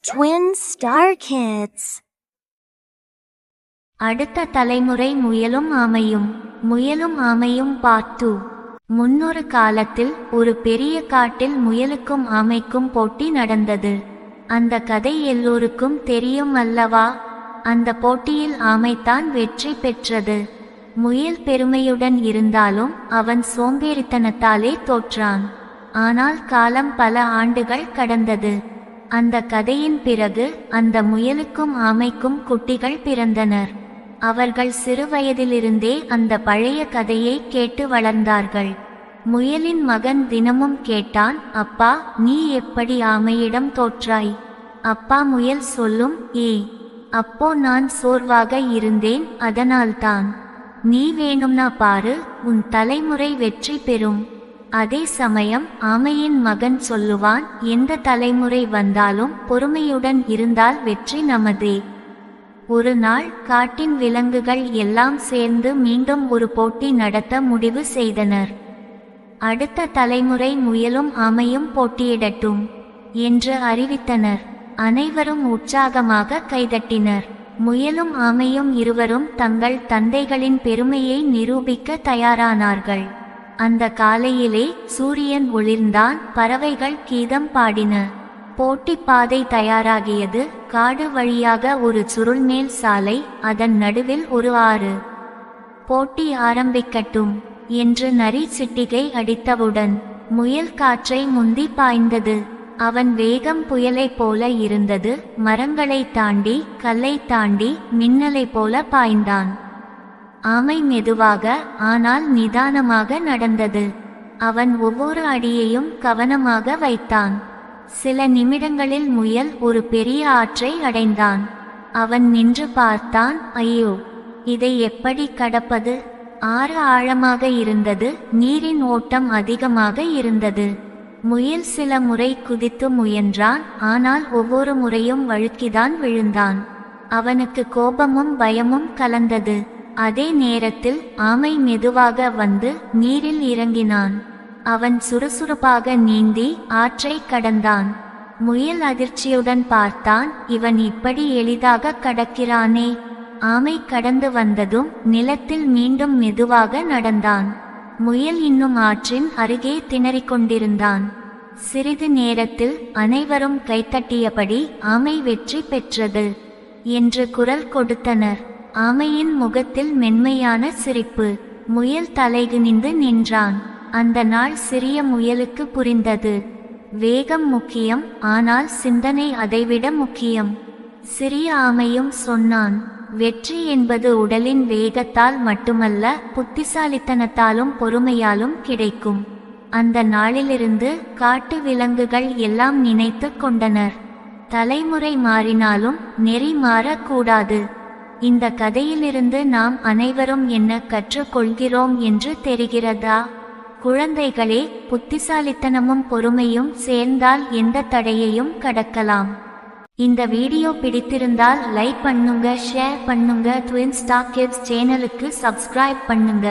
Twin Star Kids. அடுத்த தலைமுறை முயலும் ஆமையும். முயலும் ஆமையும் பார்ட் 2. முன்னொரு காலத்தில் ஒரு பெரிய காட்டில் முயலுக்கும் ஆமைக்கும் போட்டி நடந்தது. அந்த கதை எல்லோருக்கும் தெரியும் அல்லவா? அந்த போட்டியில் ஆமைதான் வெற்றி பெற்றது. முயல் பெருமையுடன் இருந்தாலும் அவன் சோம்பேறித்தனத்தாலே தோற்றான். ஆனால் காலம் பல ஆண்டுகள் கடந்தது. அந்த கதையின் பிறகு அந்த முயலுக்கும் ஆமைக்கும் குட்டிகள் பிறந்தனர். அவர்கள் சிறுவயதிலிருந்தே அந்த பழைய கதையை கேட்டு வளர்ந்தார்கள். முயலின் மகன் தினமும் கேட்டான், அப்பா, நீ எப்படி ஆமையிடம் தோற்றாய்? அப்பா, முயல் சொல்லும், அப்போ நான் சோர்வாக இருந்தேன், அதனால்தான். நீ வேணும்னா பாரு, உன் தலைமுறை வெற்றி பெறும். அதே சமயம் ஆமையின் மகன் சொல்லுவான், எந்த தலைமுறை வந்தாலும் பொறுமையுடன் இருந்தால் வெற்றி நமதே. ஒரு நாள் காட்டின் விலங்குகள் எல்லாம் சேர்ந்து மீண்டும் ஒரு போட்டி நடத்த முடிவு செய்தனர். அடுத்த தலைமுறை முயலும் ஆமையும் போட்டியிடட்டும் என்று அறிவித்தனர். அனைவரும் உற்சாகமாக கைதட்டினர். முயலும் ஆமையும் இருவரும் தங்கள் தந்தைகளின் பெருமையை நிரூபிக்க தயாரானார்கள். அந்த காலையிலே சூரியன் ஒளிர்ந்தான், பறவைகள் கீதம் பாடின. போட்டி பாதை தயாராகியது. காடு வழியாக ஒரு சுருள்மேல் சாலை, அதன் நடுவில் ஒரு ஆறு. போட்டி ஆரம்பிக்கட்டும் என்று நரி சிட்டிகை அடித்தவுடன் முயல் காற்றை முந்தி பாய்ந்தது. அவன் வேகம் புயலைப் போல இருந்தது. மரங்களை தாண்டி, கல்லை தாண்டி, மின்னலை போல பாய்ந்தான். ஆமை மெதுவாக, ஆனால் நிதானமாக நடந்தது. அவன் ஒவ்வொரு அடியையும் கவனமாக வைத்தான். சில நிமிடங்களில் முயல் ஒரு பெரிய ஆற்றை அடைந்தான். அவன் நின்று பார்த்தான். ஐயோ, இதை எப்படி கடப்பது? ஆறு ஆழமாக இருந்தது. நீரின் ஓட்டம் அதிகமாக இருந்தது. முயல் சில முறை குதித்து முயன்றான், ஆனால் ஒவ்வொரு முறையும் வழுக்கிதான் விழுந்தான். அவனுக்கு கோபமும் பயமும் கலந்தது. அதே நேரத்தில் ஆமை மெதுவாக வந்து நீரில் இறங்கினான். அவன் சுறுசுறுப்பாக நீந்தி ஆற்றை கடந்தான். முயல் அதிர்ச்சியுடன் பார்த்தான், இவன் இப்படி எளிதாக கடக்கிறானே. ஆமை கடந்து வந்ததும் நிலத்தில் மீண்டும் மெதுவாக நடந்தான். முயல் இன்னும் ஆற்றின் அருகே திணறிக் கொண்டிருந்தான். சிறிது நேரத்தில் அனைவரும் கைத்தட்டியபடி ஆமை வெற்றி பெற்றது என்று குரல் கொடுத்தனர். ஆமையின் முகத்தில் மென்மையான சிரிப்பு. முயல் தலைகுனிந்து நின்றான். அந்த நாள் சிறிய முயலுக்கு புரிந்தது, வேகம் முக்கியம், ஆனால் சிந்தனை அதைவிட முக்கியம். சிறிய ஆமையும் சொன்னான், வெற்றி என்பது உடலின் வேகத்தால் மட்டுமல்ல, புத்திசாலித்தனத்தாலும் பொறுமையாலும் கிடைக்கும். அந்த நாளிலிருந்து காட்டு விலங்குகள் எல்லாம் நினைத்து கொண்டனர், தலைமுறை மாறினாலும் நெறி மாறக்கூடாது. இந்த கதையிலிருந்து நாம் அனைவரும் என்ன கற்றுக்கொள்கிறோம் என்று தெரிகிறதா? குழந்தைகளே, புத்திசாலித்தனமும் பொறுமையும் சேர்ந்தால் எந்த தடையையும் கடக்கலாம். இந்த வீடியோ பிடித்திருந்தால் லைக் பண்ணுங்க, ஷேர் பண்ணுங்க, ட்வின் ஸ்டார் கிட்ஸ் சேனலுக்கு சப்ஸ்கிரைப் பண்ணுங்க.